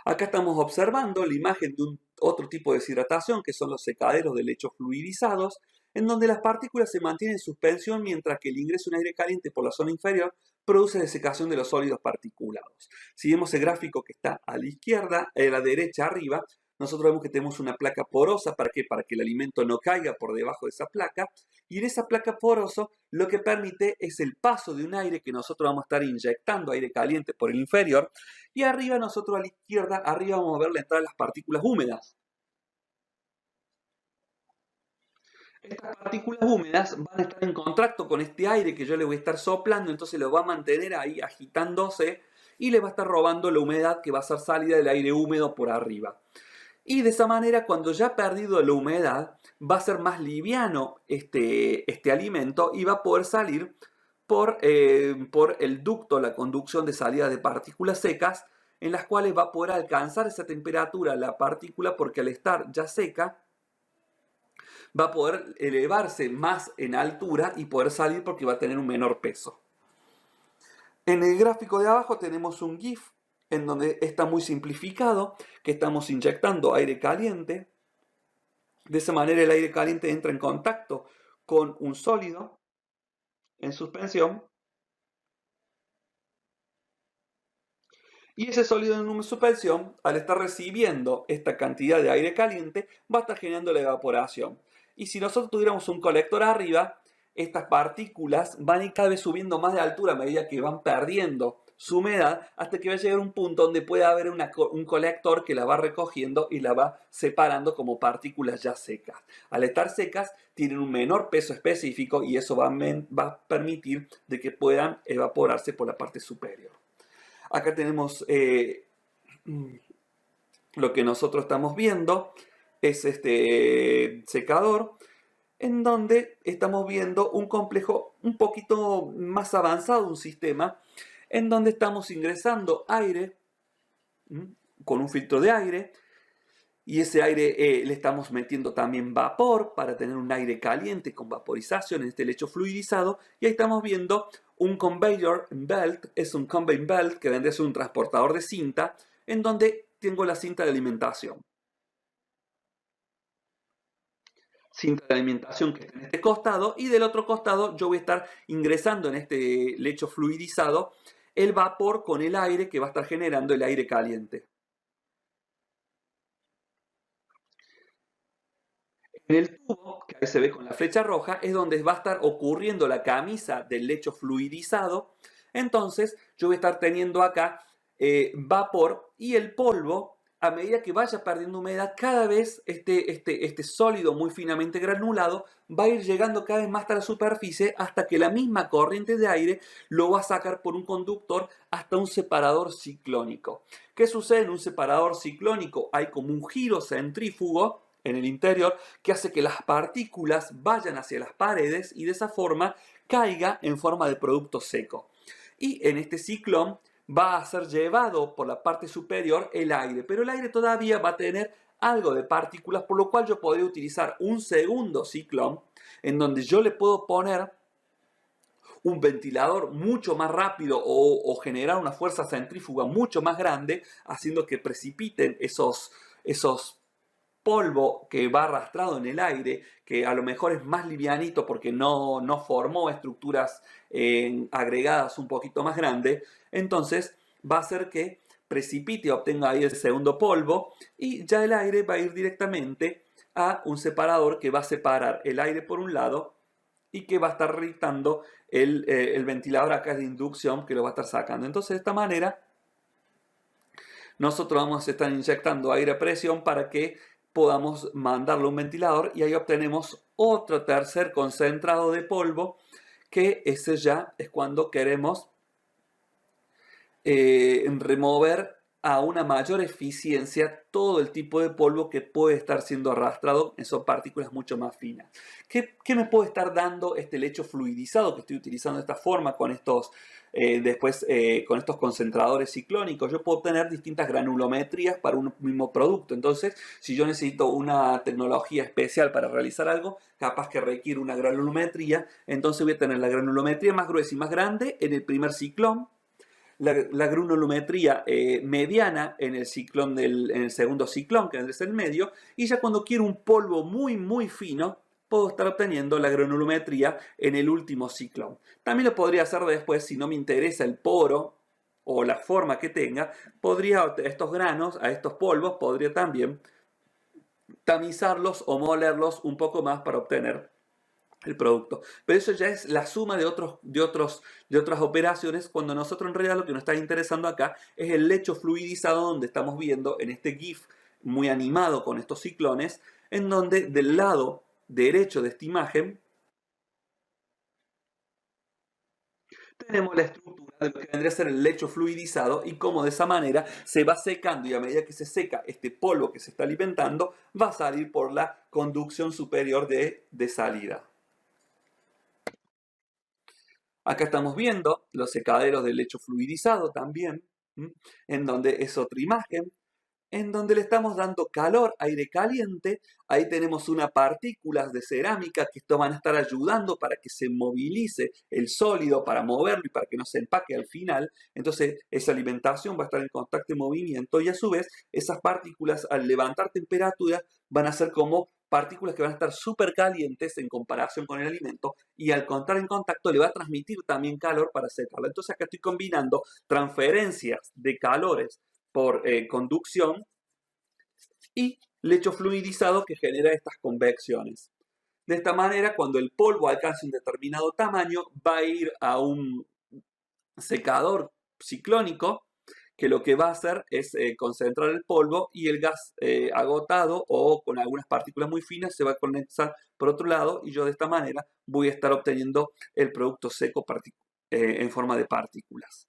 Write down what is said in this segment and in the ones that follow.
Acá estamos observando la imagen de otro tipo de deshidratación, que son los secaderos de lechos fluidizados, en donde las partículas se mantienen en suspensión mientras que el ingreso de aire caliente por la zona inferior produce desecación de los sólidos particulados. Si vemos el gráfico que está a la izquierda, a la derecha arriba, nosotros vemos que tenemos una placa porosa. ¿Para qué? Para que el alimento no caiga por debajo de esa placa. Y en esa placa porosa lo que permite es el paso de un aire que nosotros vamos a estar inyectando, aire caliente por el inferior. Y arriba nosotros a la izquierda, arriba vamos a ver la entrada de las partículas húmedas. Estas partículas húmedas van a estar en contacto con este aire que yo le voy a estar soplando, entonces lo va a mantener ahí agitándose y le va a estar robando la humedad que va a ser salida del aire húmedo por arriba. Y de esa manera, cuando ya ha perdido la humedad, va a ser más liviano este alimento y va a poder salir por el ducto, la conducción de salida de partículas secas, en las cuales va a poder alcanzar esa temperatura la partícula, porque al estar ya seca, va a poder elevarse más en altura y poder salir porque va a tener un menor peso. En el gráfico de abajo tenemos un GIF en donde está muy simplificado, que estamos inyectando aire caliente. De esa manera el aire caliente entra en contacto con un sólido en suspensión. Y ese sólido en suspensión, al estar recibiendo esta cantidad de aire caliente, va a estar generando la evaporación. Y si nosotros tuviéramos un colector arriba, estas partículas van a ir cada vez subiendo más de altura a medida que van perdiendo su humedad, hasta que va a llegar un punto donde puede haber un colector que la va recogiendo y la va separando como partículas ya secas. Al estar secas, tienen un menor peso específico y eso va a permitir de que puedan evaporarse por la parte superior. Acá tenemos lo que nosotros estamos viendo, es este secador, en donde estamos viendo un complejo un poquito más avanzado, un sistema, en donde estamos ingresando aire con un filtro de aire, y ese aire le estamos metiendo también vapor para tener un aire caliente con vaporización en este lecho fluidizado. Y ahí estamos viendo un conveyor belt, es un conveyor belt que vendría a ser un transportador de cinta, en donde tengo la cinta de alimentación. Cinta de alimentación que está en este costado, y del otro costado yo voy a estar ingresando en este lecho fluidizado el vapor con el aire que va a estar generando el aire caliente. En el tubo, que ahí se ve con la flecha roja, es donde va a estar ocurriendo la camisa del lecho fluidizado. Entonces yo voy a estar teniendo acá vapor, y el polvo, a medida que vaya perdiendo humedad, cada vez este sólido muy finamente granulado va a ir llegando cada vez más hasta la superficie, hasta que la misma corriente de aire lo va a sacar por un conductor hasta un separador ciclónico. ¿Qué sucede en un separador ciclónico? Hay como un giro centrífugo en el interior que hace que las partículas vayan hacia las paredes y de esa forma caiga en forma de producto seco. Y en este ciclón va a ser llevado por la parte superior el aire, pero el aire todavía va a tener algo de partículas, por lo cual yo podría utilizar un segundo ciclón en donde yo le puedo poner un ventilador mucho más rápido o generar una fuerza centrífuga mucho más grande, haciendo que precipiten esos polvo que va arrastrado en el aire, que a lo mejor es más livianito porque no formó estructuras agregadas un poquito más grandes. Entonces va a hacer que precipite, obtenga ahí el segundo polvo, y ya el aire va a ir directamente a un separador que va a separar el aire por un lado y que va a estar irritando el ventilador acá de inducción, que lo va a estar sacando. Entonces de esta manera nosotros vamos a estar inyectando aire a presión para que podamos mandarlo a un ventilador, y ahí obtenemos otro tercer concentrado de polvo, que ese ya es cuando queremos remover a una mayor eficiencia todo el tipo de polvo que puede estar siendo arrastrado. Son partículas mucho más finas. ¿Qué me puede estar dando este lecho fluidizado que estoy utilizando de esta forma con estos con estos concentradores ciclónicos? Yo puedo obtener distintas granulometrías para un mismo producto. Entonces, si yo necesito una tecnología especial para realizar algo, capaz que requiere una granulometría, entonces voy a tener la granulometría más gruesa y más grande en el primer ciclón. la granulometría mediana en el ciclón en el segundo ciclón, que es el medio, y ya cuando quiero un polvo muy, muy fino, puedo estar obteniendo la granulometría en el último ciclón. También lo podría hacer después, si no me interesa el poro o la forma que tenga, podría estos granos, a estos polvos, podría también tamizarlos o molerlos un poco más para obtener el producto. Pero eso ya es la suma de otras operaciones, cuando nosotros en realidad lo que nos está interesando acá es el lecho fluidizado, donde estamos viendo en este GIF muy animado con estos ciclones, en donde del lado derecho de esta imagen tenemos la estructura de lo que vendría a ser el lecho fluidizado y cómo de esa manera se va secando, y a medida que se seca este polvo que se está alimentando, va a salir por la conducción superior de salida. Acá estamos viendo los secaderos del lecho fluidizado también, en donde es otra imagen, en donde le estamos dando calor, aire caliente. Ahí tenemos unas partículas de cerámica que esto van a estar ayudando para que se movilice el sólido, para moverlo y para que no se empaque al final. Entonces esa alimentación va a estar en contacto y movimiento, y a su vez esas partículas, al levantar temperatura, van a ser como partículas que van a estar súper calientes en comparación con el alimento, y al entrar en contacto le va a transmitir también calor para secarlo. Entonces acá estoy combinando transferencias de calores por conducción y lecho fluidizado que genera estas convecciones. De esta manera, cuando el polvo alcance un determinado tamaño, va a ir a un secador ciclónico, que lo que va a hacer es concentrar el polvo, y el gas agotado o con algunas partículas muy finas se va a conectar por otro lado, y yo de esta manera voy a estar obteniendo el producto seco en forma de partículas.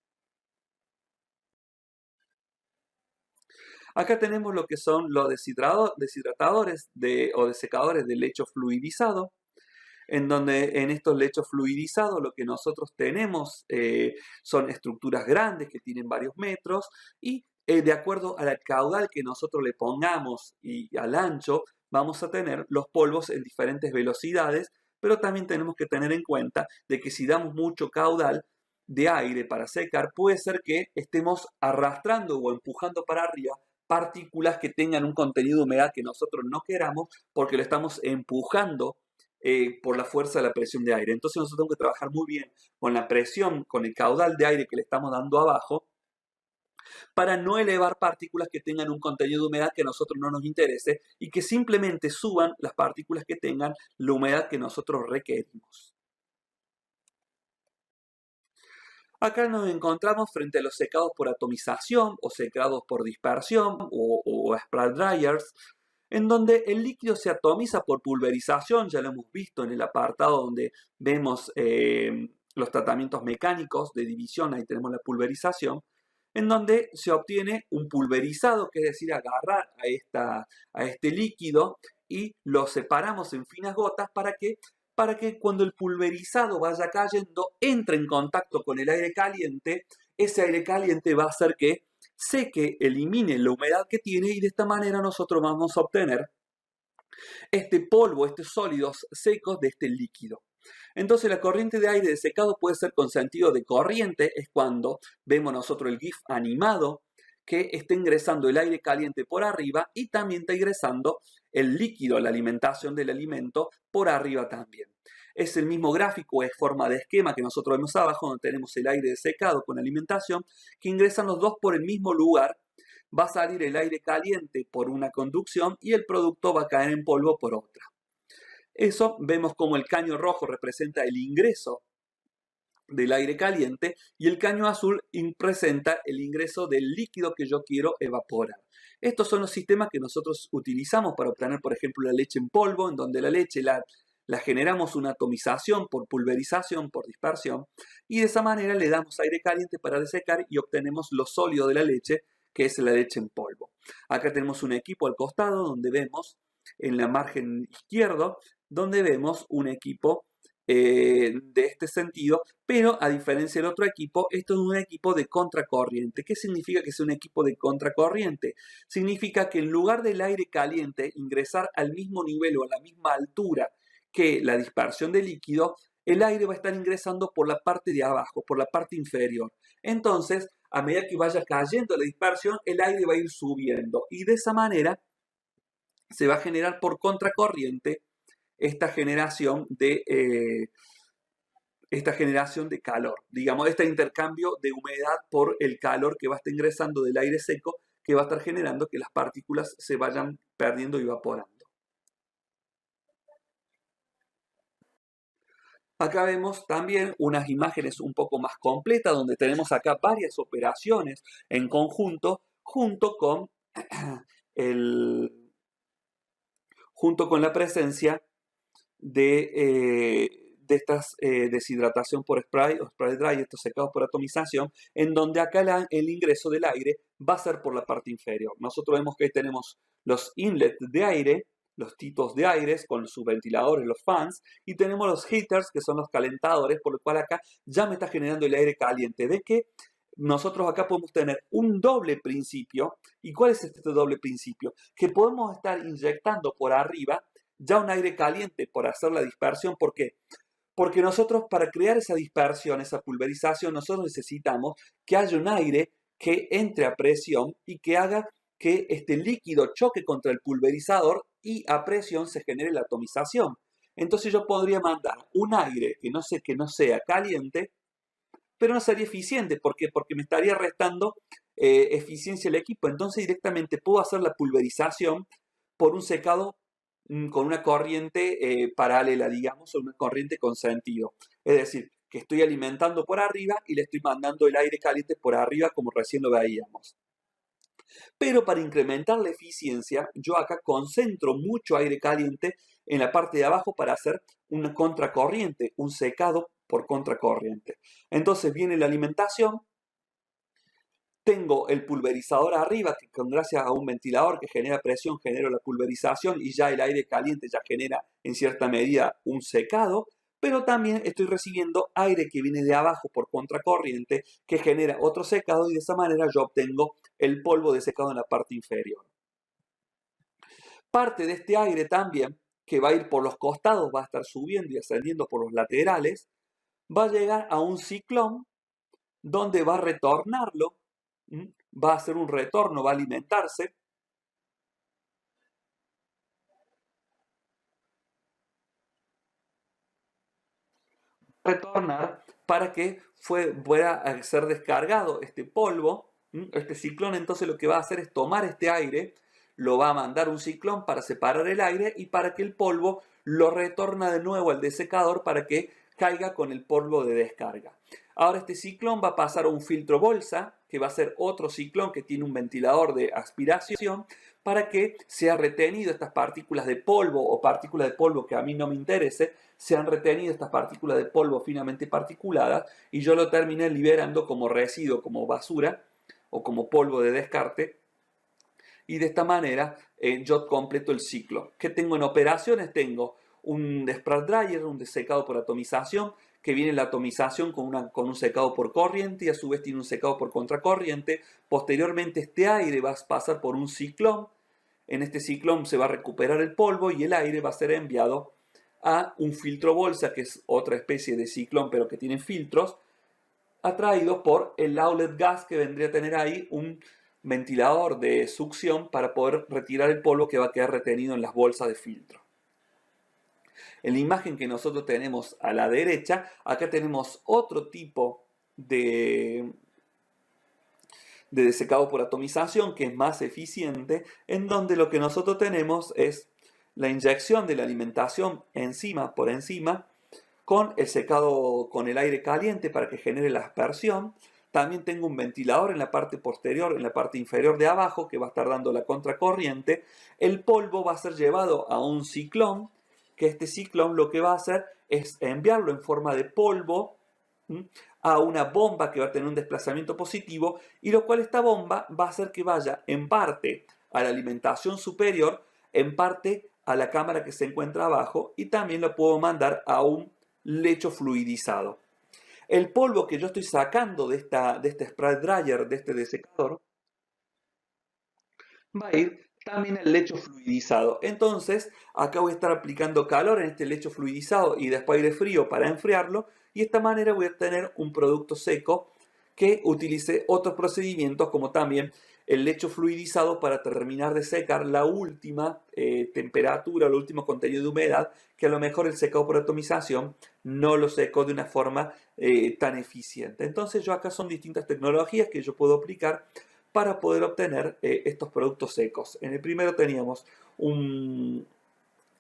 Acá tenemos lo que son los deshidratadores o desecadores de lecho fluidizado, en donde en estos lechos fluidizados lo que nosotros tenemos son estructuras grandes que tienen varios metros, y de acuerdo al caudal que nosotros le pongamos y al ancho, vamos a tener los polvos en diferentes velocidades, pero también tenemos que tener en cuenta de que si damos mucho caudal de aire para secar, puede ser que estemos arrastrando o empujando para arriba partículas que tengan un contenido de humedad que nosotros no queramos, porque lo estamos empujando por la fuerza de la presión de aire. Entonces nosotros tenemos que trabajar muy bien con la presión, con el caudal de aire que le estamos dando abajo, para no elevar partículas que tengan un contenido de humedad que a nosotros no nos interese, y que simplemente suban las partículas que tengan la humedad que nosotros requerimos. Acá nos encontramos frente a los secados por atomización o secados por dispersión o spray dryers, en donde el líquido se atomiza por pulverización. Ya lo hemos visto en el apartado donde vemos los tratamientos mecánicos de división. Ahí tenemos la pulverización, en donde se obtiene un pulverizado, que es decir, agarrar a este líquido y lo separamos en finas gotas para que cuando el pulverizado vaya cayendo, entre en contacto con el aire caliente. Ese aire caliente va a hacer que seque, elimine la humedad que tiene, y de esta manera nosotros vamos a obtener este polvo, estos sólidos secos de este líquido. Entonces la corriente de aire de secado puede ser con sentido de corriente, es cuando vemos nosotros el GIF animado, que está ingresando el aire caliente por arriba y también está ingresando el líquido, la alimentación del alimento, por arriba también. Es el mismo gráfico, es forma de esquema que nosotros vemos abajo, donde tenemos el aire de secado con alimentación, que ingresan los dos por el mismo lugar. Va a salir el aire caliente por una conducción y el producto va a caer en polvo por otra. Eso vemos como el caño rojo representa el ingreso del aire caliente y el caño azul representa el ingreso del líquido que yo quiero evaporar. Estos son los sistemas que nosotros utilizamos para obtener, por ejemplo, la leche en polvo, en donde la leche la generamos una atomización por pulverización, por dispersión, y de esa manera le damos aire caliente para desecar y obtenemos lo sólido de la leche, que es la leche en polvo. Acá tenemos un equipo al costado donde vemos, en la margen izquierdo, donde vemos un equipo de este sentido, pero a diferencia del otro equipo, esto es un equipo de contracorriente. ¿Qué significa que es un equipo de contracorriente? Significa que en lugar del aire caliente ingresar al mismo nivel o a la misma altura que la dispersión de líquido, el aire va a estar ingresando por la parte de abajo, por la parte inferior. Entonces, a medida que vaya cayendo la dispersión, el aire va a ir subiendo. Y de esa manera se va a generar por contracorriente esta generación de calor, digamos, este intercambio de humedad por el calor que va a estar ingresando del aire seco, que va a estar generando que las partículas se vayan perdiendo y evaporando. Acá vemos también unas imágenes un poco más completas, donde tenemos acá varias operaciones en conjunto, junto con la presencia de estas deshidratación por spray o spray dry, estos secados por atomización, en donde acá el ingreso del aire va a ser por la parte inferior. Nosotros vemos que ahí tenemos los inlets de aire, los titos de aire con sus ventiladores, los fans, y tenemos los heaters, que son los calentadores, por lo cual acá ya me está generando el aire caliente. ¿Ves que nosotros acá podemos tener un doble principio? ¿Y cuál es este doble principio? Que podemos estar inyectando por arriba ya un aire caliente por hacer la dispersión. ¿Por qué? Porque nosotros, para crear esa dispersión, esa pulverización, nosotros necesitamos que haya un aire que entre a presión y que haga que este líquido choque contra el pulverizador y a presión se genere la atomización. Entonces yo podría mandar un aire que no sea caliente, pero no sería eficiente. ¿Por qué? Porque me estaría restando eficiencia el equipo. Entonces directamente puedo hacer la pulverización por un secado con una corriente paralela, digamos, o una corriente con sentido. Es decir, que estoy alimentando por arriba y le estoy mandando el aire caliente por arriba, como recién lo veíamos. Pero para incrementar la eficiencia, yo acá concentro mucho aire caliente en la parte de abajo para hacer una contracorriente, un secado por contracorriente. Entonces viene la alimentación, tengo el pulverizador arriba, que gracias a un ventilador que genera presión, genera la pulverización y ya el aire caliente ya genera en cierta medida un secado, pero también estoy recibiendo aire que viene de abajo por contracorriente que genera otro secado y de esa manera yo obtengo el polvo de secado en la parte inferior. Parte de este aire también, que va a ir por los costados, va a estar subiendo y ascendiendo por los laterales, va a llegar a un ciclón donde va a retornarlo, va a hacer un retorno, va a alimentarse. Retornar para que pueda ser descargado este polvo, este ciclón. Entonces lo que va a hacer es tomar este aire, lo va a mandar un ciclón para separar el aire y para que el polvo lo retorna de nuevo al desecador para que caiga con el polvo de descarga. Ahora este ciclón va a pasar a un filtro bolsa, que va a ser otro ciclón que tiene un ventilador de aspiración, para que sea retenido estas partículas de polvo o partículas de polvo que a mí no me interese, sean retenidas estas partículas de polvo finamente particuladas y yo lo termine liberando como residuo, como basura o como polvo de descarte. Y de esta manera yo completo el ciclo. ¿Qué tengo en operaciones? Tengo un spray dryer, un desecado por atomización, que viene la atomización con un secado por corriente y a su vez tiene un secado por contracorriente. Posteriormente este aire va a pasar por un ciclón. En este ciclón se va a recuperar el polvo y el aire va a ser enviado a un filtro bolsa, que es otra especie de ciclón pero que tiene filtros, atraído por el outlet gas, que vendría a tener ahí un ventilador de succión para poder retirar el polvo que va a quedar retenido en las bolsas de filtro. En la imagen que nosotros tenemos a la derecha, acá tenemos otro tipo de desecado por atomización que es más eficiente, en donde lo que nosotros tenemos es la inyección de la alimentación por encima, con el secado con el aire caliente para que genere la aspersión. También tengo un ventilador en la parte posterior, en la parte inferior de abajo, que va a estar dando la contracorriente. El polvo va a ser llevado a un ciclón, que este ciclón lo que va a hacer es enviarlo en forma de polvo a una bomba que va a tener un desplazamiento positivo, y lo cual esta bomba va a hacer que vaya en parte a la alimentación superior, en parte a la cámara que se encuentra abajo, y también lo puedo mandar a un lecho fluidizado. El polvo que yo estoy sacando de este spray dryer, de este desecador, va a ir también al lecho fluidizado. Entonces, acá voy a estar aplicando calor en este lecho fluidizado y después aire frío para enfriarlo, y de esta manera voy a tener un producto seco que utilice otros procedimientos como también el lecho fluidizado para terminar de secar la última temperatura, el último contenido de humedad, que a lo mejor el secado por atomización no lo secó de una forma tan eficiente. Entonces yo acá son distintas tecnologías que yo puedo aplicar para poder obtener estos productos secos. En el primero teníamos un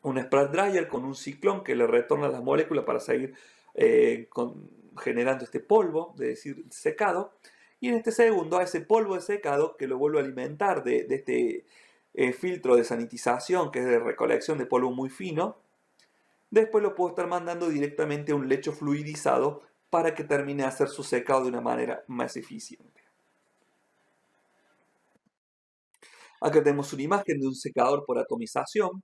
spray dryer con un ciclón que le retorna las moléculas para seguir generando este polvo, es decir, secado. Y en este segundo, a ese polvo de secado que lo vuelvo a alimentar de este filtro de sanitización, que es de recolección de polvo muy fino. Después lo puedo estar mandando directamente a un lecho fluidizado para que termine de hacer su secado de una manera más eficiente. Acá tenemos una imagen de un secador por atomización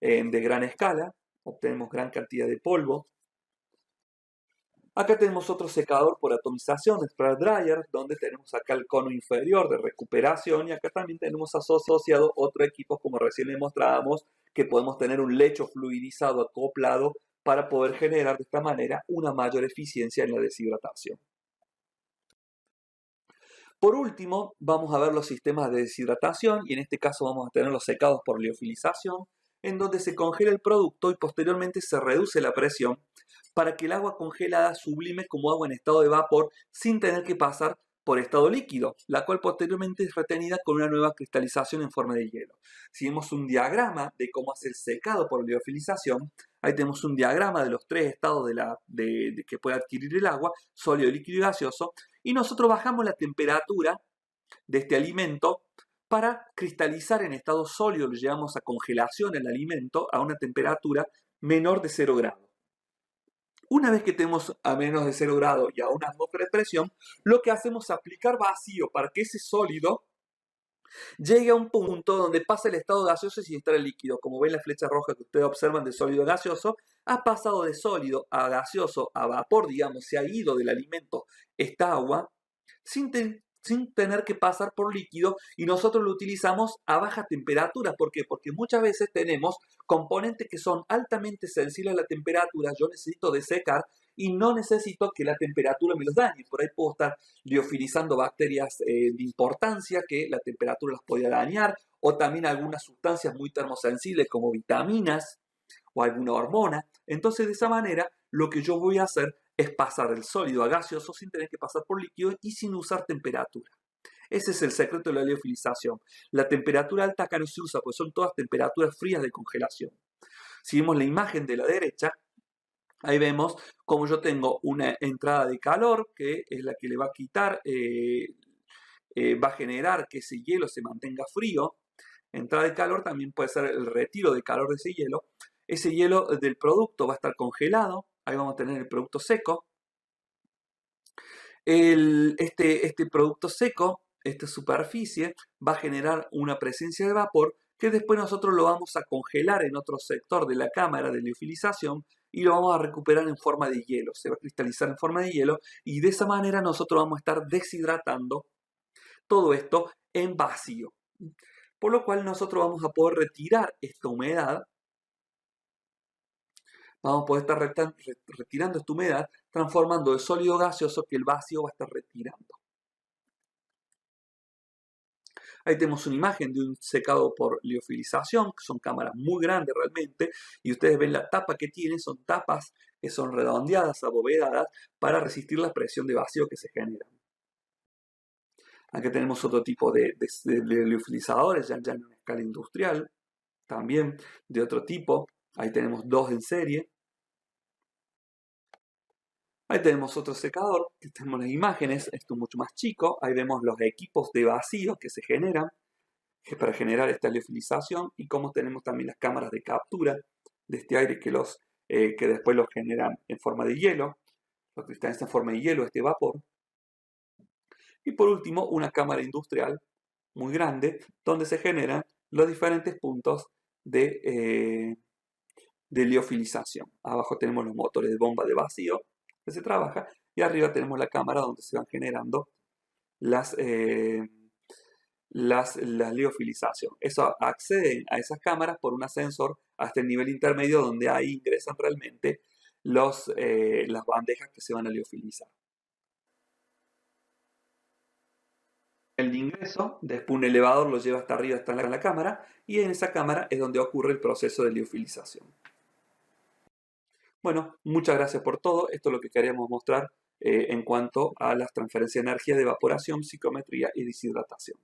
de gran escala. Obtenemos gran cantidad de polvo. Acá tenemos otro secador por atomización, spray dryer, donde tenemos acá el cono inferior de recuperación y acá también tenemos asociado otro equipo, como recién le mostrábamos, que podemos tener un lecho fluidizado acoplado para poder generar de esta manera una mayor eficiencia en la deshidratación. Por último, vamos a ver los sistemas de deshidratación y en este caso vamos a tener los secados por liofilización, en donde se congela el producto y posteriormente se reduce la presión para que el agua congelada sublime como agua en estado de vapor sin tener que pasar por estado líquido, la cual posteriormente es retenida con una nueva cristalización en forma de hielo. Si vemos un diagrama de cómo hace el secado por liofilización, ahí tenemos un diagrama de los tres estados que puede adquirir el agua, sólido, líquido y gaseoso, y nosotros bajamos la temperatura de este alimento para cristalizar en estado sólido, lo llevamos a congelación el alimento a una temperatura menor de 0 grados. Una vez que tenemos a menos de 0 grados y a una atmósfera de presión, lo que hacemos es aplicar vacío para que ese sólido llegue a un punto donde pasa el estado gaseoso sin estar el líquido. Como ven la flecha roja que ustedes observan de sólido a gaseoso, ha pasado de sólido a gaseoso a vapor, digamos, se ha ido del alimento esta agua sin tener que pasar por líquido y nosotros lo utilizamos a baja temperatura. ¿Por qué? Porque muchas veces tenemos componentes que son altamente sensibles a la temperatura, yo necesito desecar y no necesito que la temperatura me los dañe. Por ahí puedo estar liofilizando bacterias de importancia que la temperatura las podía dañar, o también algunas sustancias muy termosensibles como vitaminas o alguna hormona. Entonces, de esa manera, lo que yo voy a hacer es pasar del sólido a gaseoso sin tener que pasar por líquido y sin usar temperatura. Ese es el secreto de la liofilización. La temperatura alta acá no se usa, porque son todas temperaturas frías de congelación. Si vemos la imagen de la derecha, ahí vemos como yo tengo una entrada de calor, que es la que le va a quitar, va a generar que ese hielo se mantenga frío. Entrada de calor también puede ser el retiro de calor de ese hielo. Ese hielo del producto va a estar congelado. Ahí vamos a tener el producto seco. Este producto seco, esta superficie, va a generar una presencia de vapor que después nosotros lo vamos a congelar en otro sector de la cámara de liofilización y lo vamos a recuperar en forma de hielo. Se va a cristalizar en forma de hielo y de esa manera nosotros vamos a estar deshidratando todo esto en vacío. Por lo cual nosotros vamos a poder retirar esta humedad. Vamos a poder estar retirando esta humedad, transformando el sólido gaseoso que el vacío va a estar retirando. Ahí tenemos una imagen de un secado por liofilización, que son cámaras muy grandes realmente, y ustedes ven la tapa que tienen, son tapas que son redondeadas, abovedadas, para resistir la presión de vacío que se genera. Aquí tenemos otro tipo de liofilizadores, ya en una escala industrial, también de otro tipo. Ahí tenemos dos en serie. Ahí tenemos otro secador, que tenemos las imágenes, esto es mucho más chico. Ahí vemos los equipos de vacío que se generan para generar esta liofilización y cómo tenemos también las cámaras de captura de este aire que después lo generan en forma de hielo, lo que está en forma de hielo, este vapor. Y por último, una cámara industrial muy grande donde se generan los diferentes puntos de liofilización. Abajo tenemos los motores de bomba de vacío que se trabaja y arriba tenemos la cámara donde se van generando la liofilización. Eso acceden a esas cámaras por un ascensor hasta el nivel intermedio donde ahí ingresan realmente las bandejas que se van a liofilizar. el de ingreso, después un elevador lo lleva hasta arriba, está en la cámara, y en esa cámara es donde ocurre el proceso de liofilización. Bueno, muchas gracias por todo. Esto es lo que queríamos mostrar en cuanto a las transferencias de energía de evaporación, psicometría y deshidratación.